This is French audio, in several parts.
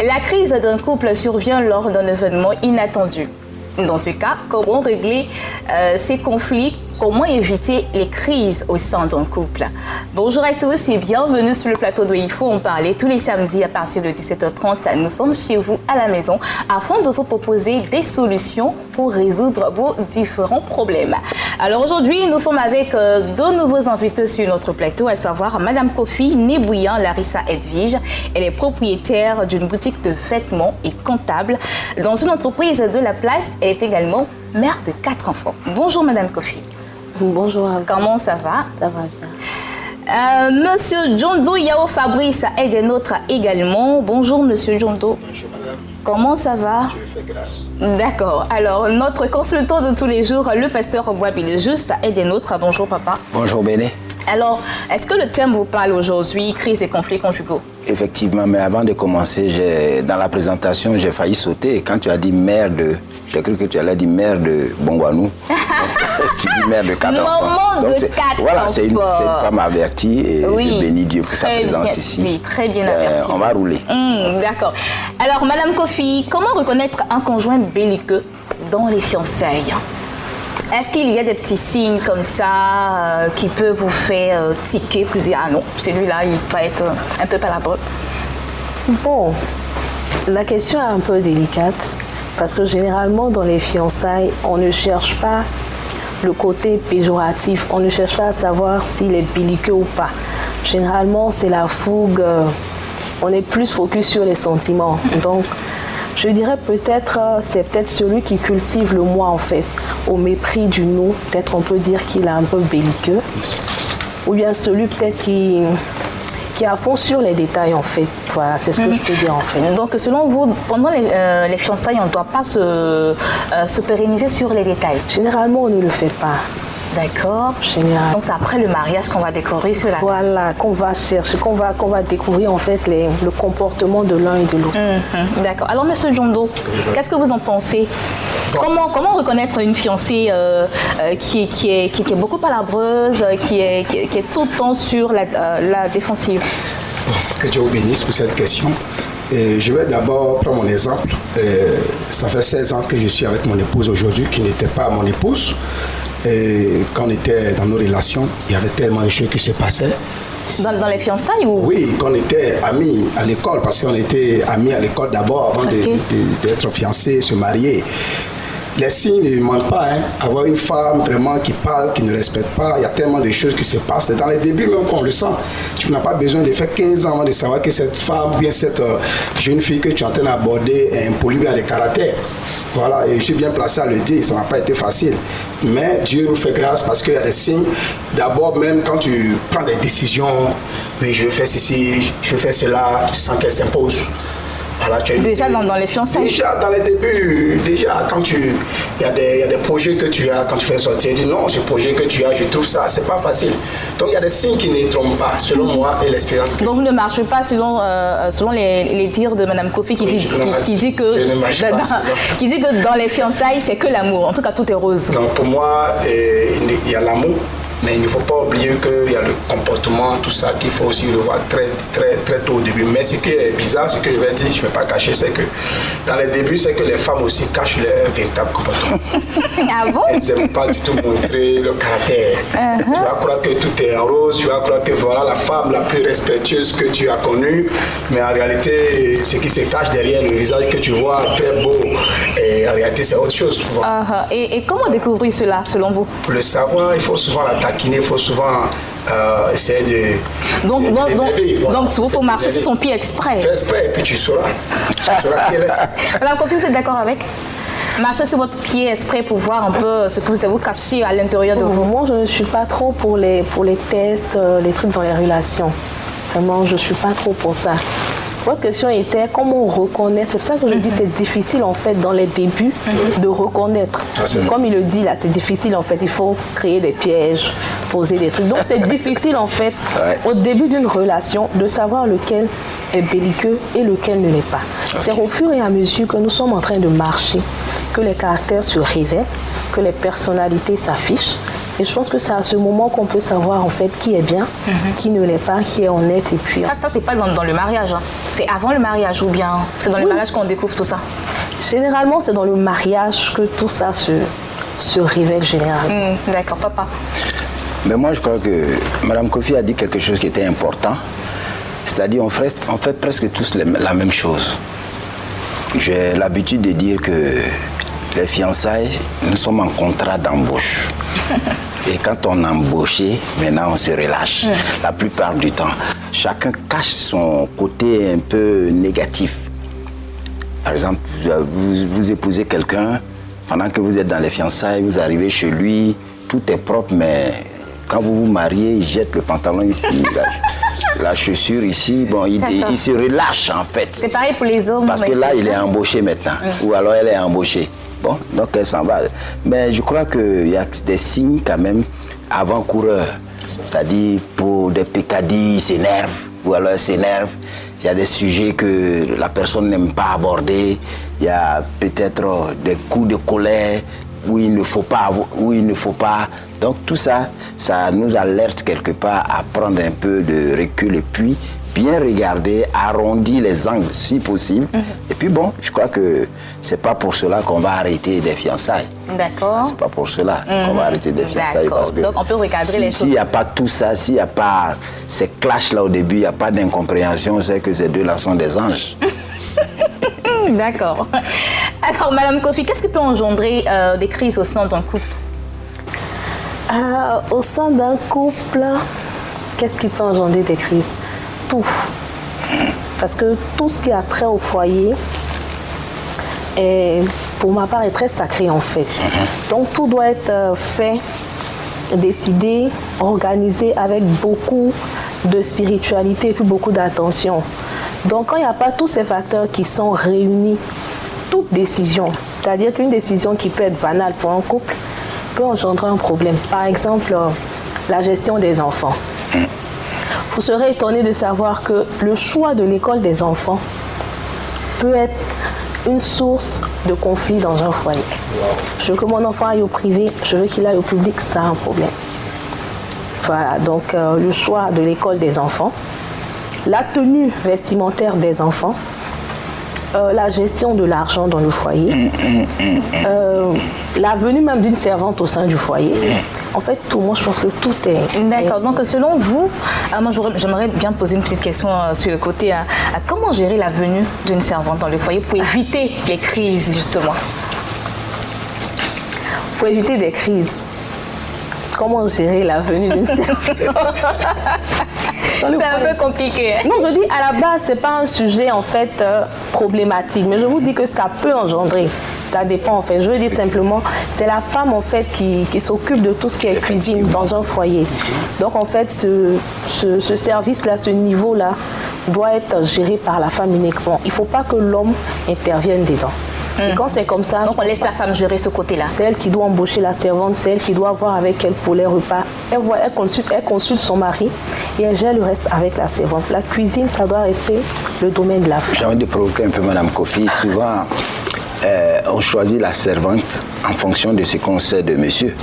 La crise d'un couple survient lors d'un événement inattendu. Dans ce cas, comment régler ces conflits? Comment éviter les crises au sein d'un couple? Bonjour à tous et bienvenue sur le plateau de Il faut en parler. Tous les samedis à partir de 17h30, nous sommes chez vous à la maison afin de vous proposer des solutions pour résoudre vos différents problèmes. Alors aujourd'hui, nous sommes avec deux nouveaux invités sur notre plateau, à savoir Madame Kofi Nébouillant Larissa Edwige. Elle est propriétaire d'une boutique de vêtements et comptable dans une entreprise de la place. Elle est également mère de 4 enfants. Bonjour Madame Kofi. Bonjour. Comment ça va? Ça va bien. Monsieur Djondo Yao Fabrice est des nôtres également. Bonjour Monsieur Djondo. Bonjour madame. Comment ça va? Je fais grâce. D'accord. Alors, notre consultant de tous les jours, le pasteur Boabi Juste, est des nôtres. Bonjour papa. Bonjour Béné. Alors, est-ce que le thème vous parle aujourd'hui, crise et conflits conjugaux? Effectivement, mais avant de commencer, dans la présentation, j'ai failli sauter. Quand tu as dit mère de... J'ai cru que tu allais dire mère de Bongwanou. Tu dis mère de 4 enfants. Maman de 4 voilà, enfants. C'est une femme avertie et je bénis Dieu pour sa présence bien, ici. Oui, très bien avertie. On va rouler. D'accord. Alors, Madame Kofi, comment reconnaître un conjoint belliqueux dans les fiançailles? Est-ce qu'il y a des petits signes comme ça qui peuvent vous faire tiquer, vous dire ah non, celui-là, il peut être un peu palabreux? Bon, la question est un peu délicate parce que généralement dans les fiançailles, on ne cherche pas le côté péjoratif, on ne cherche pas à savoir s'il est belliqueux ou pas. Généralement, c'est la fougue, on est plus focus sur les sentiments. Donc, je dirais peut-être, c'est peut-être celui qui cultive le moi en fait, au mépris du nous. Peut-être on peut dire qu'il est un peu belliqueux. Ou bien celui peut-être qui est à fond sur les détails en fait. Voilà, c'est ce que je peux dire en fait. Donc selon vous, pendant les fiançailles, on ne doit pas se pérenniser sur les détails? Généralement, on ne le fait pas. D'accord. Général. Donc c'est après le mariage qu'on va découvrir cela. Voilà, qu'on va chercher, qu'on va découvrir en fait le comportement de l'un et de l'autre. D'accord. Alors Monsieur Djondo, qu'est-ce que vous en pensez? Comment reconnaître une fiancée qui est beaucoup palabreuse, qui est tout le temps sur la défensive? Que Dieu vous bénisse pour cette question. Et je vais d'abord prendre mon exemple. Ça fait 16 ans que je suis avec mon épouse aujourd'hui, qui n'était pas mon épouse. Et quand on était dans nos relations, il y avait tellement de choses qui se passaient. Dans les fiançailles ou? Oui, quand on était amis à l'école, parce qu'on était amis à l'école d'abord avant d'être fiancés, se marier. Les signes ne mentent pas, hein. Avoir une femme vraiment qui parle, qui ne respecte pas, il y a tellement de choses qui se passent. Dans les débuts même qu'on le sent, tu n'as pas besoin de faire 15 ans avant de savoir que cette femme ou bien cette jeune fille que tu es en train d'aborder est impolie bien de caractère. Voilà, et je suis bien placé à le dire, ça n'a pas été facile. Mais Dieu nous fait grâce parce qu'il y a des signes. D'abord, même quand tu prends des décisions, oui, je vais faire ceci, je vais faire cela, tu sens qu'elle s'impose. Voilà, déjà dans les fiançailles? Déjà dans les débuts, déjà quand il y a des projets que tu as, quand tu fais sortir, tu dis non, ce projet que tu as, je trouve ça, c'est pas facile. Donc il y a des signes qui ne trompent pas, selon moi et l'expérience. Donc vous ne marchez pas selon les dires de Madame Kofi qui dit que dans les fiançailles, c'est que l'amour. En tout cas, tout est rose. Non, pour moi, il y a l'amour. Mais il ne faut pas oublier qu'il y a le comportement, tout ça, qu'il faut aussi le voir très, très, très tôt au début. Mais ce qui est bizarre, ce que je vais dire, je ne vais pas cacher, c'est que dans les débuts, c'est que les femmes aussi cachent leur véritable comportement. Ah bon? Elles n'aiment pas du tout montrer leur caractère. Tu vas croire que tout est en rose, tu vas croire que voilà la femme la plus respectueuse que tu as connue. Mais en réalité, ce qui se cache derrière le visage que tu vois très beau, et en réalité, c'est autre chose. Et comment découvrir cela, selon vous? Pour le savoir, il faut souvent la taquiner, il faut souvent essayer de... Donc, il faut marcher sur son pied exprès. Fais exprès et puis tu sauras. Tu sauras qui elle est. Madame Kofi, vous êtes d'accord avec? Marcher sur votre pied exprès pour voir un peu ce que vous cachez à l'intérieur de vous. Moi, je ne suis pas trop pour les tests, les trucs dans les relations. Vraiment, je ne suis pas trop pour ça. Votre question était comment reconnaître. C'est pour ça que je dis c'est difficile en fait dans les débuts de reconnaître. Comme il le dit là, c'est difficile en fait. Il faut créer des pièges, poser des trucs. Donc c'est difficile en fait au début d'une relation de savoir lequel est belliqueux et lequel ne l'est pas. C'est au fur et à mesure que nous sommes en train de marcher que les caractères se révèlent, que les personnalités s'affichent, Et je pense que c'est à ce moment qu'on peut savoir en fait qui est bien, qui ne l'est pas, qui est honnête. Et puis, ça c'est pas dans le mariage. Hein. C'est avant le mariage ou bien c'est dans le mariage qu'on découvre tout ça? Généralement, c'est dans le mariage que tout ça se révèle généralement. D'accord, papa. Mais moi, je crois que Mme Kofi a dit quelque chose qui était important. C'est-à-dire, on fait presque tous la même chose. J'ai l'habitude de dire que les fiançailles, nous sommes en contrat d'embauche. Et quand on est embauché, maintenant on se relâche. La plupart du temps, chacun cache son côté un peu négatif. Par exemple, vous épousez quelqu'un, pendant que vous êtes dans les fiançailles, vous arrivez chez lui, tout est propre, mais quand vous vous mariez, il jette le pantalon ici, la chaussure ici, bon, il se relâche en fait. C'est pareil pour les hommes. Parce que là, il est embauché maintenant, ou alors elle est embauchée. Bon, donc elle s'en va. Mais je crois qu'il y a des signes quand même avant-coureurs. C'est-à-dire pour des pécadilles, il s'énerve, ou alors elle s'énerve. Il y a des sujets que la personne n'aime pas aborder. Il y a peut-être des coups de colère où il ne faut pas, Donc tout ça, ça nous alerte quelque part à prendre un peu de recul et puis bien regarder, arrondir les angles si possible. Et puis bon, je crois que c'est pas pour cela qu'on va arrêter des fiançailles. D'accord. C'est pas pour cela qu'on va arrêter des fiançailles. Parce que donc on peut recadrer les choses. S'il n'y a pas tout ça, s'il n'y a pas ces clashs là au début, il n'y a pas d'incompréhension, c'est que ces deux-là sont des anges. D'accord. Alors, Madame Kofi, qu'est-ce qui peut engendrer des crises au sein d'un couple? Au sein d'un couple, qu'est-ce qui peut engendrer des crises? Tout. Parce que tout ce qui a trait au foyer, pour ma part, est très sacré en fait. Donc tout doit être fait, décidé, organisé avec beaucoup de spiritualité et puis beaucoup d'attention. Donc quand il n'y a pas tous ces facteurs qui sont réunis, toute décision, c'est-à-dire qu'une décision qui peut être banale pour un couple, peut engendrer un problème. Par exemple, la gestion des enfants. Vous serez étonné de savoir que le choix de l'école des enfants peut être une source de conflit dans un foyer. Je veux que mon enfant aille au privé, je veux qu'il aille au public, ça a un problème. Voilà, donc le choix de l'école des enfants, la tenue vestimentaire des enfants, la gestion de l'argent dans le foyer, la venue même d'une servante au sein du foyer. En fait, tout, moi je pense que tout est... D'accord, donc selon vous, moi j'aimerais bien poser une petite question sur le côté, comment gérer la venue d'une servante dans le foyer pour éviter les crises justement? Pour éviter des crises, comment gérer la venue d'une servante? C'est un peu compliqué. Non, je dis à la base, ce n'est pas un sujet en fait problématique, mais je vous dis que ça peut engendrer. Ça dépend en fait. Je veux dire simplement, c'est la femme en fait qui s'occupe de tout ce qui est cuisine dans un foyer. Donc en fait, ce service-là, ce niveau-là, doit être géré par la femme uniquement. Il ne faut pas que l'homme intervienne dedans. Et quand c'est comme ça... Donc on laisse la femme gérer ce côté-là. C'est elle qui doit embaucher la servante, c'est elle qui doit voir avec elle pour les repas. Elle consulte son mari et elle gère le reste avec la servante. La cuisine, ça doit rester le domaine de la femme. J'ai envie de provoquer un peu Mme Kofi. Souvent, on choisit la servante en fonction de ce qu'on sait de monsieur.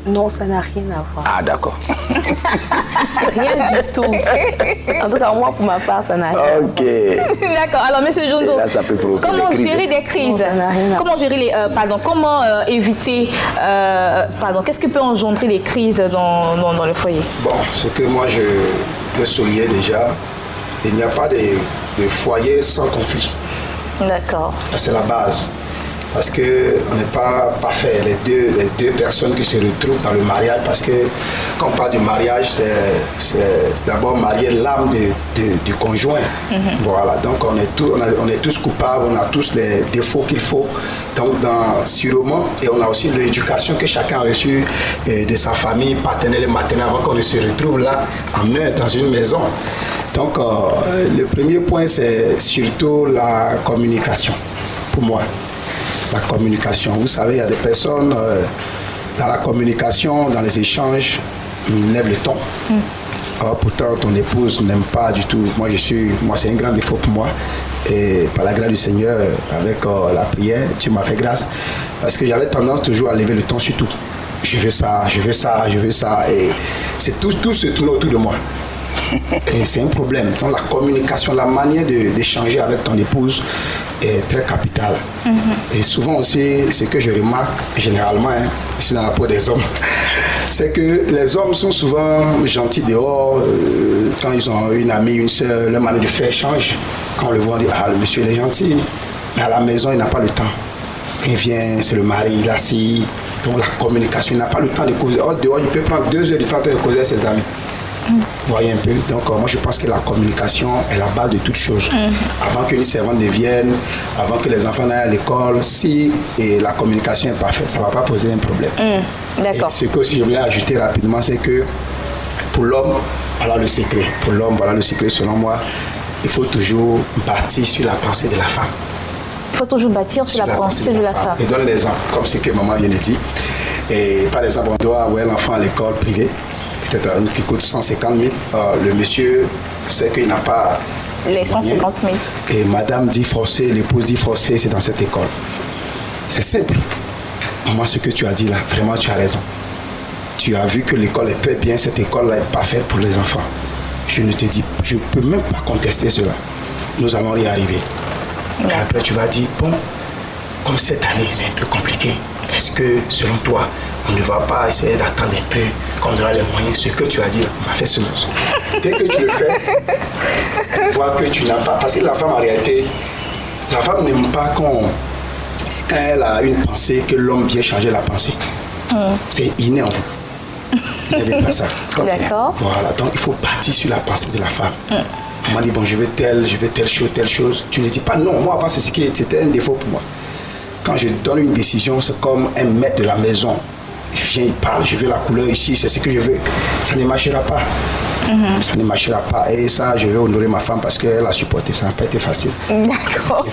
Non, ça n'a rien à voir. Ah, d'accord. Rien du tout. En tout cas, moi, pour ma part, ça n'a rien à voir. Ok. D'accord. Alors, M. Jondo, là, ça peut provoquer comment des crises. gérer des crises? Non, ça n'a rien à comment gérer les... comment éviter... qu'est-ce qui peut engendrer les crises dans le foyer? Bon, ce que moi, je veux souligner déjà, il n'y a pas de foyer sans conflit. D'accord. C'est la base. Parce qu'on n'est pas parfait, les deux personnes qui se retrouvent dans le mariage, parce que quand on parle du mariage, c'est d'abord marier l'âme du conjoint. Voilà, donc on est tous coupables, on a tous les défauts qu'il faut. Donc sûrement, et on a aussi l'éducation que chacun a reçue de sa famille paternelle et maternelle avant qu'on se retrouve là, en un, dans une maison. Donc le premier point, c'est surtout la communication, pour moi. La communication. Vous savez, il y a des personnes dans la communication, dans les échanges, ils lèvent le ton. Alors, pourtant, ton épouse n'aime pas du tout. Moi, c'est un grand défaut pour moi. Et par la grâce du Seigneur, avec la prière, Dieu m'a fait grâce. Parce que j'avais tendance toujours à lever le ton sur tout. je veux ça, je veux ça, je veux ça. Et c'est tout se tourne autour de moi. Et c'est un problème. Donc la communication, la manière d'échanger avec ton épouse est très capitale. Et souvent aussi, ce que je remarque généralement, je suis dans la peau des hommes, c'est que les hommes sont souvent gentils dehors, quand ils ont une amie, une soeur, leur manière de faire change. Quand on le voit, on dit, ah, le monsieur il est gentil, mais à la maison, il n'a pas le temps. Quand il vient, c'est le mari, il est assis. Donc la communication, il n'a pas le temps de causer. Or, dehors, il peut prendre 2 heures de temps de causer avec ses amis. Vous voyez un peu. Donc moi je pense que la communication est la base de toute chose. Avant qu'une servante ne vienne, avant que les enfants n'aillent à l'école, si la communication est parfaite, ça ne va pas poser un problème. D'accord. Et ce que aussi je voulais ajouter rapidement, c'est que pour l'homme, voilà le secret. Pour l'homme, voilà le secret selon moi. Il faut toujours bâtir sur la pensée de la femme. Il faut toujours bâtir sur la pensée de la femme. Et donne l'exemple, comme ce que maman vient de dire. Et par exemple, on doit envoyer l'enfant à l'école privée, peut-être qui coûte 150 000. Le monsieur sait qu'il n'a pas les 150 000. Et madame dit forcer, l'épouse dit forcer, c'est dans cette école. C'est simple. Maman, ce que tu as dit là, vraiment tu as raison. Tu as vu que l'école est très bien, cette école-là est parfaite pour les enfants. Je ne te dis, je ne peux même pas contester cela. Nous allons y arriver. Et après tu vas dire, bon, comme cette année c'est un peu compliqué, est-ce que selon toi, on ne va pas essayer d'attendre un peu, qu'on aura les moyens, ce que tu as dit là, on va faire cela. Dès que tu le fais, tu vois que tu n'as pas, parce que la femme en réalité, la femme n'aime pas quand elle a une pensée, que l'homme vient changer la pensée. C'est inné en vous. Vous n'avez pas ça. D'accord. Voilà, donc il faut bâtir sur la pensée de la femme. On m'a dit, bon, je veux telle chose. Tu ne dis pas non. Moi, avant, c'était un défaut pour moi. Quand je donne une décision, c'est comme un maître de la maison. Il vient, il parle, je veux la couleur ici, c'est ce que je veux. Ça ne marchera pas. Ça ne marchera pas. Et ça, je vais honorer ma femme parce qu'elle a supporté. Ça n'a pas été facile. D'accord,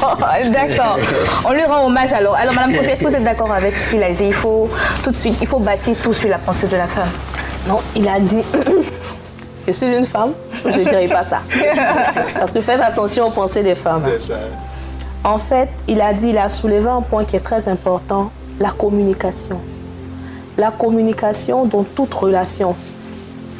d'accord. On lui rend hommage alors. Alors, Madame Kofi, est-ce que vous êtes d'accord avec ce qu'il a dit? Il faut tout de suite, il faut bâtir tout sur la pensée de la femme. Non, il a dit... Je suis une femme, je ne dirais pas ça. Parce que faites attention aux pensées des femmes. En fait, il a soulevé un point qui est très important, la communication. La communication dans toute relation,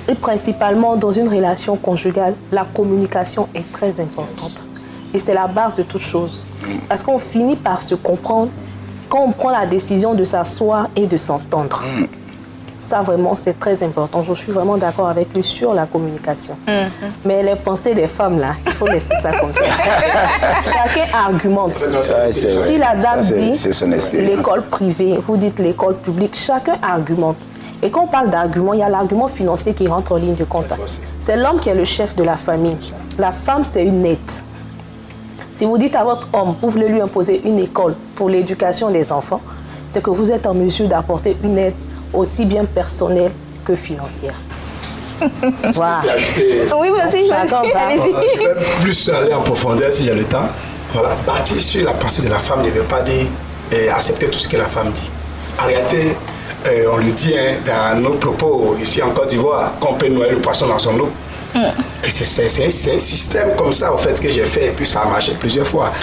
et principalement dans une relation conjugale, la communication est très importante. Et c'est la base de toute chose. Parce qu'on finit par se comprendre quand on prend la décision de s'asseoir et de s'entendre. Ça, vraiment, c'est très important. Je suis vraiment d'accord avec lui sur la communication. Mais les pensées des femmes, là, il faut laisser ça comme ça. Chacun argumente. Si la dame dit l'école privée, vous dites l'école publique, chacun argumente. Et quand on parle d'argument, il y a l'argument financier qui rentre en ligne de compte. C'est l'homme qui est le chef de la famille. La femme, c'est une aide. Si vous dites à votre homme, vous voulez lui imposer une école pour l'éducation des enfants, c'est que vous êtes en mesure d'apporter une aide aussi bien personnelle que financière. Voilà. Oui, merci. Je vais plus aller en profondeur si j'ai le temps. Voilà, bâtir sur la pensée de la femme ne veut pas dire accepter tout ce que la femme dit. En réalité, on le dit dans nos propos ici en Côte d'Ivoire, qu'on peut noyer le poisson dans son eau. Et c'est un système comme ça, en fait, que j'ai fait, et puis ça a marché plusieurs fois.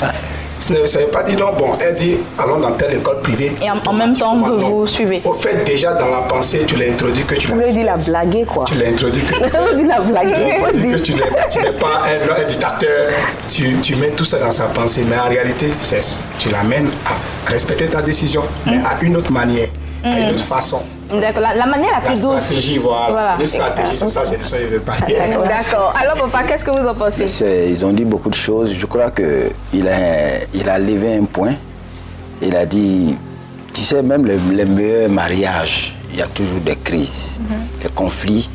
Ça ne veut pas dire non, bon, elle dit allons dans telle école privée. Et en même temps, vous suivez. Au fait, déjà dans la pensée, tu l'as introduit que tu l'as. Vous lui dit la blaguer, quoi. Tu l'as introduit que. Vous dit la blaguer. Que tu n'es pas un dictateur. Tu mets tout ça dans sa pensée, mais en réalité, tu l'amènes à respecter ta décision, mais à une autre manière, à une autre façon. D'accord, la manière la plus douce. Stratégie, voilà. Une stratégie, c'est ça, c'est ça, je veux pas dire. D'accord. Alors, papa, qu'est-ce que vous en pensez? Ils ont dit beaucoup de choses. Je crois qu'il a levé un point. Il a dit, tu sais, même les meilleurs mariages, il y a toujours des crises. Les conflits,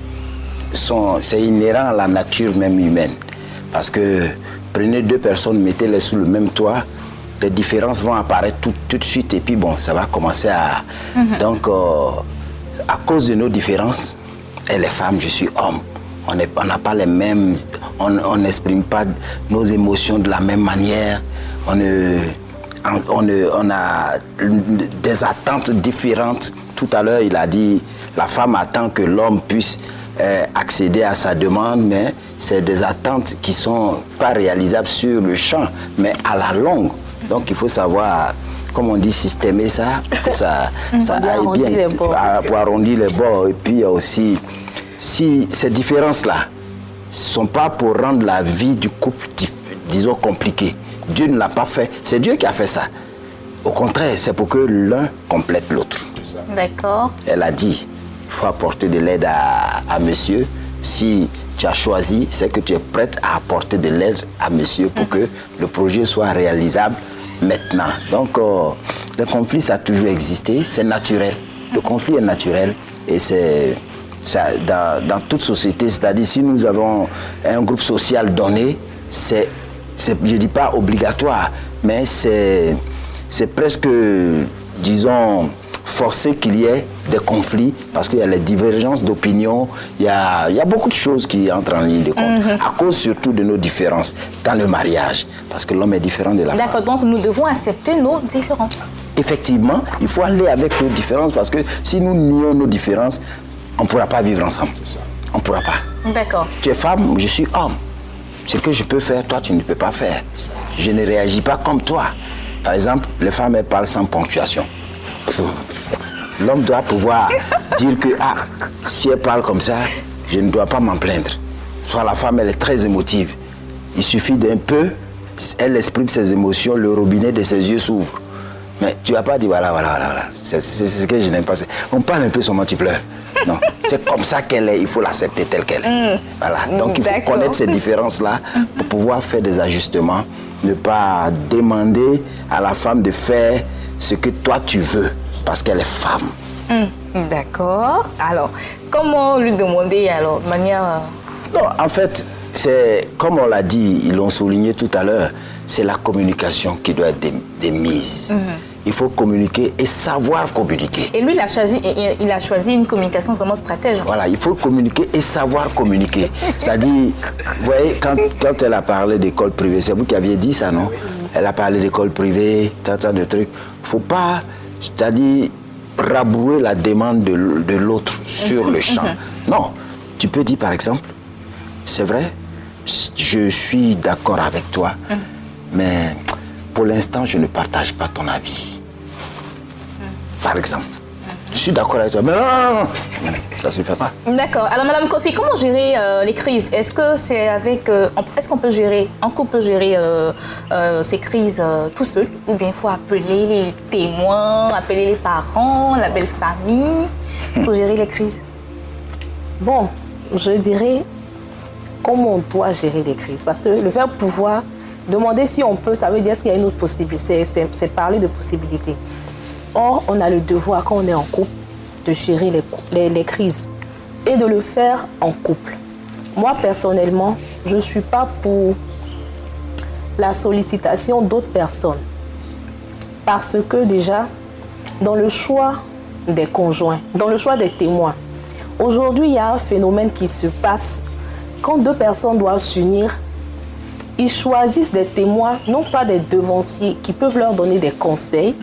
c'est inhérent à la nature même humaine. Parce que prenez 2 personnes, mettez-les sous le même toit, les différences vont apparaître tout de suite et puis bon, ça va commencer à... Donc, à cause de nos différences, et les femmes, je suis homme, on n'a pas les mêmes, on n'exprime pas nos émotions de la même manière, on a des attentes différentes. Tout à l'heure, il a dit, la femme attend que l'homme puisse accéder à sa demande, mais c'est des attentes qui ne sont pas réalisables sur le champ, mais à la longue. Donc il faut savoir comme on dit, systémer ça, que ça aille bien, pour arrondir les bords. Et puis il y a aussi, si ces différences-là ne sont pas pour rendre la vie du couple, disons, compliquée, Dieu ne l'a pas fait, c'est Dieu qui a fait ça. Au contraire, c'est pour que l'un complète l'autre. D'accord. Elle a dit, il faut apporter de l'aide à monsieur. Si tu as choisi, c'est que tu es prête à apporter de l'aide à monsieur pour que le projet soit réalisable maintenant. Donc, le conflit, ça a toujours existé, c'est naturel. Le conflit est naturel et c'est dans toute société, c'est-à-dire si nous avons un groupe social donné, c'est je ne dis pas obligatoire, mais c'est presque, disons, forcé qu'il y ait des conflits parce qu'il y a les divergences d'opinion, il y a beaucoup de choses qui entrent en ligne de compte, à cause surtout de nos différences dans le mariage, parce que l'homme est différent de la femme. D'accord, donc nous devons accepter nos différences. Effectivement, il faut aller avec nos différences parce que si nous nions nos différences, on ne pourra pas vivre ensemble. On ne pourra pas. D'accord. Tu es femme, je suis homme. Ce que je peux faire, toi, tu ne peux pas faire. Je ne réagis pas comme toi. Par exemple, les femmes, elles parlent sans ponctuation. L'homme doit pouvoir dire que, si elle parle comme ça, je ne dois pas m'en plaindre. Soit la femme, elle est très émotive. Il suffit d'un peu, elle exprime ses émotions, le robinet de ses yeux s'ouvre. Mais tu ne vas pas dire, voilà. C'est ce que je n'aime pas. On parle un peu seulement, tu pleures. Non, c'est comme ça qu'elle est, il faut l'accepter telle qu'elle est. Voilà. Donc il faut connaître ces différences-là pour pouvoir faire des ajustements, ne pas demander à la femme de faire ce que toi tu veux, parce qu'elle est femme. D'accord. Alors, comment lui demander alors, de manière... Non, en fait, c'est, comme on l'a dit, ils l'ont souligné tout à l'heure, c'est la communication qui doit être démise. Il faut communiquer et savoir communiquer. Et lui, il a choisi une communication vraiment stratège. Voilà, il faut communiquer et savoir communiquer. C'est-à-dire, vous voyez, quand elle a parlé d'école privée, c'est vous qui aviez dit ça, non? Elle a parlé d'école privée, tas de trucs. Il ne faut pas, c'est-à-dire, rabrouer la demande de l'autre sur le champ. Non, tu peux dire par exemple, c'est vrai, je suis d'accord avec toi, mais pour l'instant, je ne partage pas ton avis. Par exemple. Je suis d'accord avec toi, mais non, ça ne se fait pas. D'accord. Alors, Madame Kofi, comment gérer les crises? Est-ce que c'est avec... est-ce qu'on peut gérer, un couple peut gérer ces crises tout seul? Ou bien il faut appeler les témoins, appeler les parents, la belle famille pour gérer les crises? Bon, je dirais comment on doit gérer les crises. Parce que le verbe pouvoir, demander si on peut, ça veut dire qu'il y a une autre possibilité. C'est parler de possibilités. Or, on a le devoir, quand on est en couple, de gérer les crises et de le faire en couple. Moi, personnellement, je ne suis pas pour la sollicitation d'autres personnes. Parce que déjà, dans le choix des conjoints, dans le choix des témoins, aujourd'hui, il y a un phénomène qui se passe. Quand deux personnes doivent s'unir, ils choisissent des témoins, non pas des devanciers qui peuvent leur donner des conseils,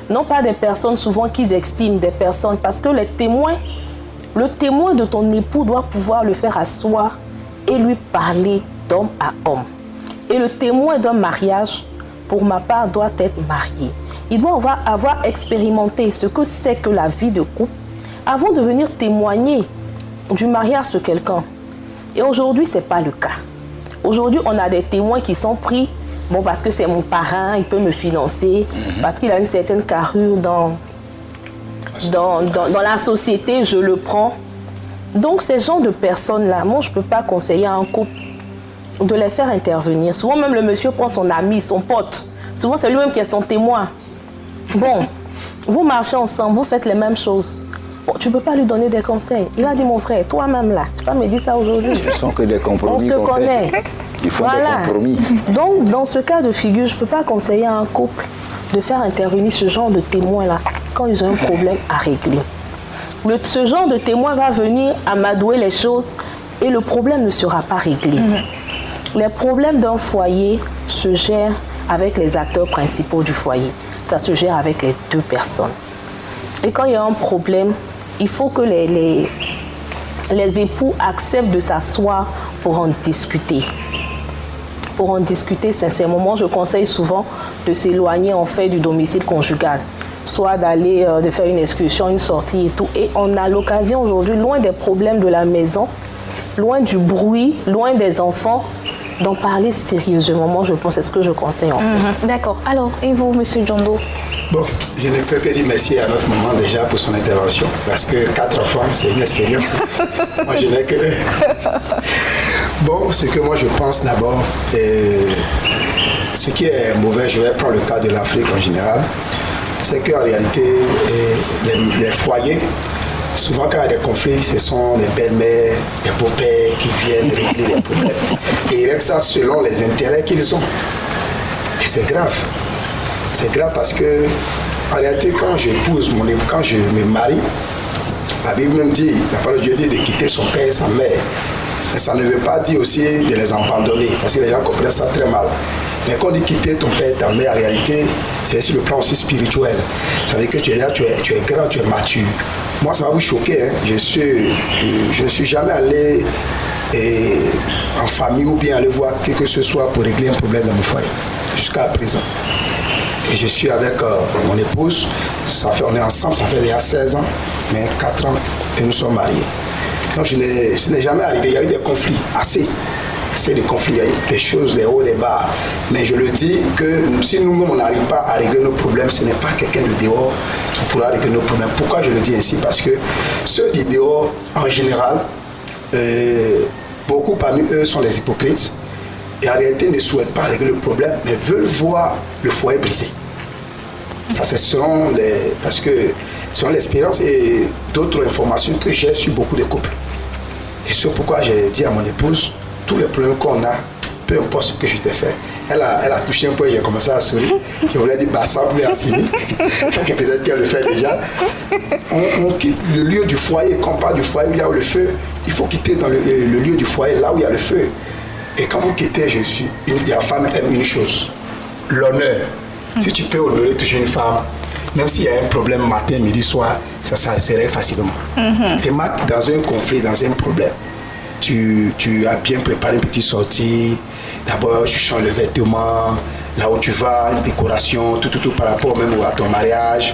non pas des personnes souvent qu'ils estiment, des personnes, parce que les témoins, le témoin de ton époux doit pouvoir le faire asseoir et lui parler d'homme à homme. Et le témoin d'un mariage, pour ma part, doit être marié. Il doit avoir expérimenté ce que c'est que la vie de couple avant de venir témoigner du mariage de quelqu'un. Et aujourd'hui, ce n'est pas le cas. Aujourd'hui, on a des témoins qui sont pris, bon, parce que c'est mon parrain, il peut me financer, parce qu'il a une certaine carrure dans la société, je le prends. Donc, ces genres de personnes-là, moi, je ne peux pas conseiller à un couple de les faire intervenir. Souvent, même le monsieur prend son ami, son pote. Souvent, c'est lui-même qui est son témoin. Bon, vous marchez ensemble, vous faites les mêmes choses. Bon, tu ne peux pas lui donner des conseils. Il a dit, mon frère, toi-même là, tu peux me dire ça aujourd'hui. Ce ne sont que des compromis. On se connaît. Il faut des compromis. Donc, dans ce cas de figure, je ne peux pas conseiller à un couple de faire intervenir ce genre de témoins-là quand ils ont un problème à régler. Ce genre de témoin va venir amadouer les choses et le problème ne sera pas réglé. Les problèmes d'un foyer se gèrent avec les acteurs principaux du foyer. Ça se gère avec les deux personnes. Et quand il y a un problème, il faut que les époux acceptent de s'asseoir pour en discuter. pour en discuter sincèrement. Moi, je conseille souvent de s'éloigner en fait du domicile conjugal, soit d'aller de faire une excursion, une sortie et tout. Et on a l'occasion aujourd'hui, loin des problèmes de la maison, loin du bruit, loin des enfants, d'en parler sérieusement. Moi, je pense, c'est ce que je conseille en fait. D'accord. Alors, et vous, Monsieur Djondo? Bon, je ne peux que dire merci à notre maman déjà pour son intervention, parce que 4 enfants, c'est une expérience. Moi, je n'ai que... Bon, ce que moi je pense d'abord, ce qui est mauvais, je vais prendre le cas de l'Afrique en général, c'est qu'en réalité, les foyers, souvent quand il y a des conflits, ce sont les belles-mères, les beaux-pères qui viennent régler les problèmes. Et ils règlent ça selon les intérêts qu'ils ont. Et c'est grave. C'est grave parce que, en réalité, quand je me marie, la Bible me dit, la parole de Dieu dit de quitter son père et sa mère. Et ça ne veut pas dire aussi de les abandonner, parce que les gens comprennent ça très mal. Mais quand on dit quitter ton père et ta mère, en réalité, c'est sur le plan aussi spirituel. Ça veut dire que tu es là, tu es grand, tu es mature. Moi, ça va vous choquer. Hein. Je ne suis jamais allé en famille ou bien aller voir qui que ce soit pour régler un problème dans mon foyer, jusqu'à présent. Et je suis avec mon épouse, on est ensemble, ça fait déjà 16 ans, mais 4 ans et nous sommes mariés. Donc ce n'est jamais arrivé, il y a eu des conflits, assez de conflits, il y a eu des choses, des hauts, des bas. Mais je le dis que si nous-mêmes on n'arrive pas à régler nos problèmes, ce n'est pas quelqu'un de dehors qui pourra régler nos problèmes. Pourquoi je le dis ainsi? Parce que ceux du dehors, en général, beaucoup parmi eux sont des hypocrites. Et en réalité, ne souhaitent pas régler le problème, mais veulent voir le foyer brisé. Ça, c'est selon l'expérience et d'autres informations que j'ai sur beaucoup de couples. Et c'est pourquoi j'ai dit à mon épouse, tous les problèmes qu'on a, peu importe ce que je t'ai fait, elle a touché un peu, j'ai commencé à sourire. Je voulais dire, bah ça, mais Assini. Peut-être qu'elle le fait déjà. On quitte le lieu du foyer, quand on parle du foyer où il y a le feu, il faut quitter dans le lieu du foyer, là où il y a le feu. Et quand vous quittez, la femme aime une chose, l'honneur. Si tu peux honorer toujours une femme, même s'il y a un problème matin, midi, soir, ça se règle facilement. Et Marc, dans un conflit, dans un problème, tu as bien préparé une petite sortie. D'abord, tu changes le vêtement, là où tu vas, une décoration, tout par rapport même à ton mariage.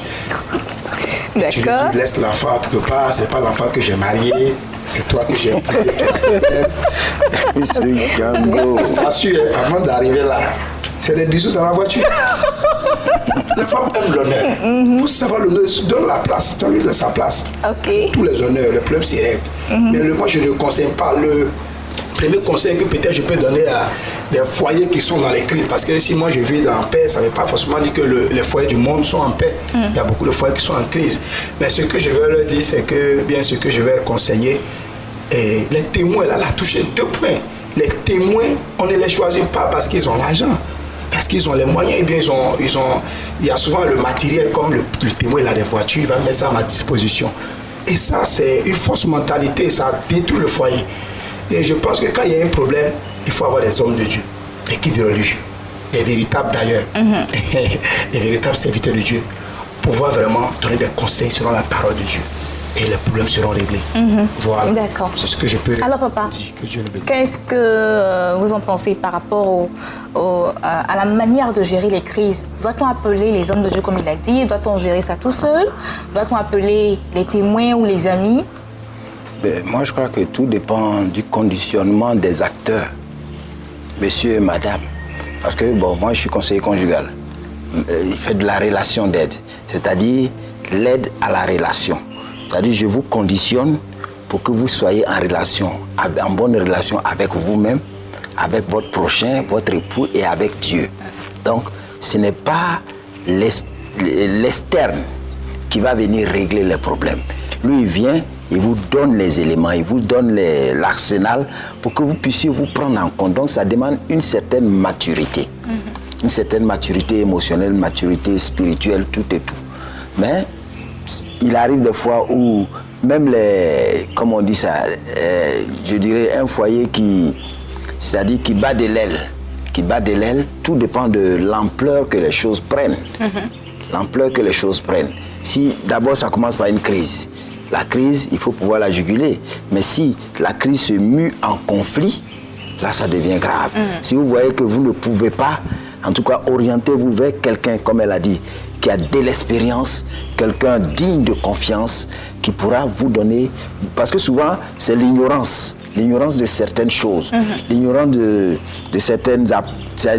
D'accord. Tu lui dis, laisse l'enfant quelque part, c'est pas l'enfant que j'ai marié. C'est toi que j'ai écouté. Assure, avant d'arriver là, c'est des bisous dans la voiture. La femme aime l'honneur. Il faut savoir l'honneur, donne la place, donne-lui de sa place. Ok. Tous les honneurs, le problème c'est règle. Mais moi je ne conseille pas le premier conseil que peut-être je peux donner à des foyers qui sont dans les crises. Parce que si moi je vis en paix, ça ne veut pas forcément dire que les foyers du monde sont en paix. Il y a beaucoup de foyers qui sont en crise. Mais ce que je vais leur dire, c'est que, bien ce que je vais conseiller, et les témoins, là, a touché 2 points. Les témoins, on ne les choisit pas parce qu'ils ont l'argent, parce qu'ils ont les moyens. Et bien, il y a souvent le matériel, comme le témoin, il a des voitures, il va mettre ça à ma disposition. Et ça, c'est une fausse mentalité, ça détruit le foyer. Et je pense que quand il y a un problème, il faut avoir des hommes de Dieu, des guides religieux, des véritables d'ailleurs, des véritables serviteurs de Dieu, pour pouvoir vraiment donner des conseils selon la parole de Dieu. Et les problèmes seront réglés. Voilà. D'accord. C'est ce que je peux Alors, papa, dire. Que Dieu le bénisse. qu'est-ce que vous en pensez par rapport à la manière de gérer les crises? Doit-on appeler les hommes de Dieu comme il a dit? Doit-on gérer ça tout seul? Doit-on appeler les témoins ou les amis? Moi, je crois que tout dépend du conditionnement des acteurs, monsieur et madame. Parce que, bon, moi, je suis conseiller conjugal. Il fait de la relation d'aide, c'est-à-dire l'aide à la relation. C'est-à-dire, je vous conditionne pour que vous soyez en bonne relation avec vous-même, avec votre prochain, votre époux et avec Dieu. Donc, ce n'est pas l'externe qui va venir régler les problèmes. Lui, il vient, il vous donne les éléments, il vous donne l'arsenal pour que vous puissiez vous prendre en compte. Donc, ça demande une certaine maturité. Une certaine maturité émotionnelle, maturité spirituelle, tout et tout. Mais il arrive des fois où même comme on dit ça, je dirais un foyer c'est-à-dire qui bat de l'aile, tout dépend de l'ampleur que les choses prennent. L'ampleur que les choses prennent. Si d'abord ça commence par une crise, la crise, il faut pouvoir la juguler. Mais si la crise se mue en conflit, là, ça devient grave. Si vous voyez que vous ne pouvez pas, en tout cas, orientez-vous vers quelqu'un, comme elle a dit, qui a de l'expérience, quelqu'un digne de confiance, qui pourra vous donner... Parce que souvent, c'est l'ignorance de certaines choses, l'ignorance de certaines...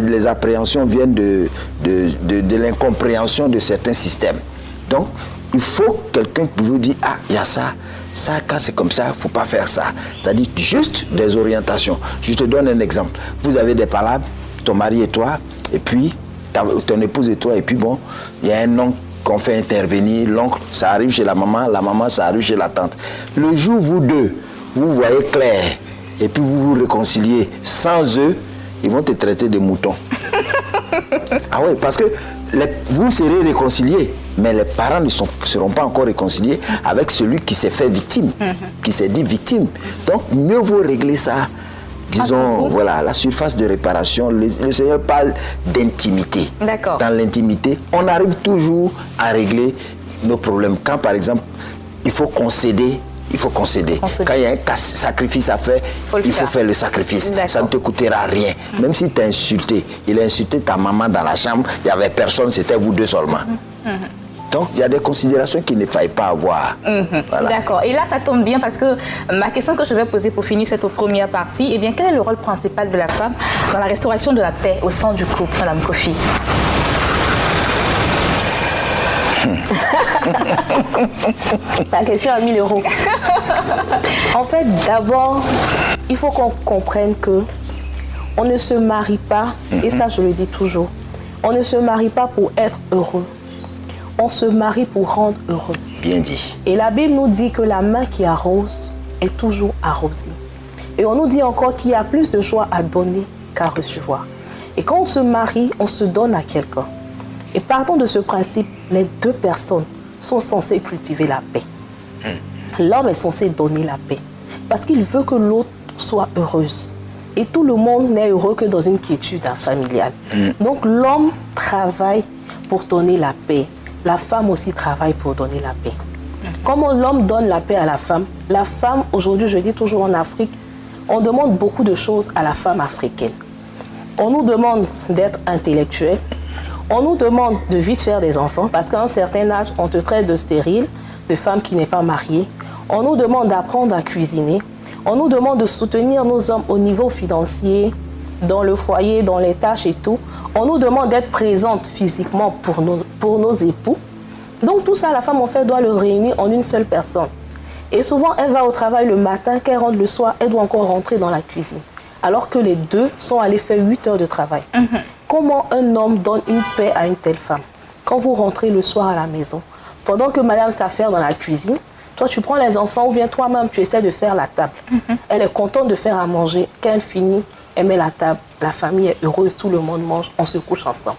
Les appréhensions viennent de l'incompréhension de certains systèmes. Donc, il faut quelqu'un qui vous dit, ah, il y a ça, quand c'est comme ça, il ne faut pas faire ça. C'est-à-dire juste des orientations. Je te donne un exemple. Vous avez des palabres, ton mari et toi, et puis ton épouse et toi, et puis bon, il y a un oncle qu'on fait intervenir, l'oncle, ça arrive chez la maman, ça arrive chez la tante. Le jour, vous deux, vous voyez clair, et puis vous vous réconciliez, sans eux, ils vont te traiter de mouton. Ah oui, parce que vous serez réconciliés, mais les parents ne seront pas encore réconciliés avec celui qui s'est fait victime, qui s'est dit victime. Donc, mieux vaut régler ça. Disons, voilà, la surface de réparation, le Seigneur parle d'intimité. D'accord. Dans l'intimité, on arrive toujours à régler nos problèmes. Quand, par exemple, il faut concéder, Quand il y a un sacrifice à faire, il faut faire le sacrifice. Ça ne te coûtera rien. Même si tu as insulté, il a insulté ta maman dans la chambre, il n'y avait personne, c'était vous deux seulement. Donc, il y a des considérations qu'il ne faille pas avoir. Voilà. D'accord. Et là, ça tombe bien parce que ma question que je vais poser pour finir cette première partie, eh bien, quel est le rôle principal de la femme dans la restauration de la paix au sein du couple, Madame Kofi? La question à 1000 euros. En fait, d'abord, il faut qu'on comprenne que on ne se marie pas, et ça je le dis toujours, on ne se marie pas pour être heureux. On se marie pour rendre heureux. Bien dit. Et la Bible nous dit que la main qui arrose est toujours arrosée. Et on nous dit encore qu'il y a plus de joie à donner qu'à recevoir. Et quand on se marie, on se donne à quelqu'un. Et partant de ce principe, les deux personnes sont censées cultiver la paix. L'homme est censé donner la paix parce qu'il veut que l'autre soit heureuse. Et tout le monde n'est heureux que dans une quiétude familiale. Donc l'homme travaille pour donner la paix. La femme aussi travaille pour donner la paix. Comment l'homme donne la paix à la femme, aujourd'hui, je dis toujours en Afrique, on demande beaucoup de choses à la femme africaine. On nous demande d'être intellectuel. On nous demande de vite faire des enfants parce qu'à un certain âge, on te traite de stérile, de femme qui n'est pas mariée. On nous demande d'apprendre à cuisiner. On nous demande de soutenir nos hommes au niveau financier, dans le foyer, dans les tâches et tout. On nous demande d'être présente physiquement pour nos époux. Donc tout ça, la femme en fait doit le réunir en une seule personne. Et souvent, elle va au travail le matin, qu'elle rentre le soir, elle doit encore rentrer dans la cuisine. Alors que les deux sont allés faire 8 heures de travail. Comment un homme donne une paix à une telle femme? Quand vous rentrez le soir à la maison, pendant que madame s'affaire dans la cuisine, toi tu prends les enfants ou bien toi-même tu essaies de faire la table. Elle est contente de faire à manger. Quand elle finit, elle met la table, la famille est heureuse, tout le monde mange, on se couche ensemble.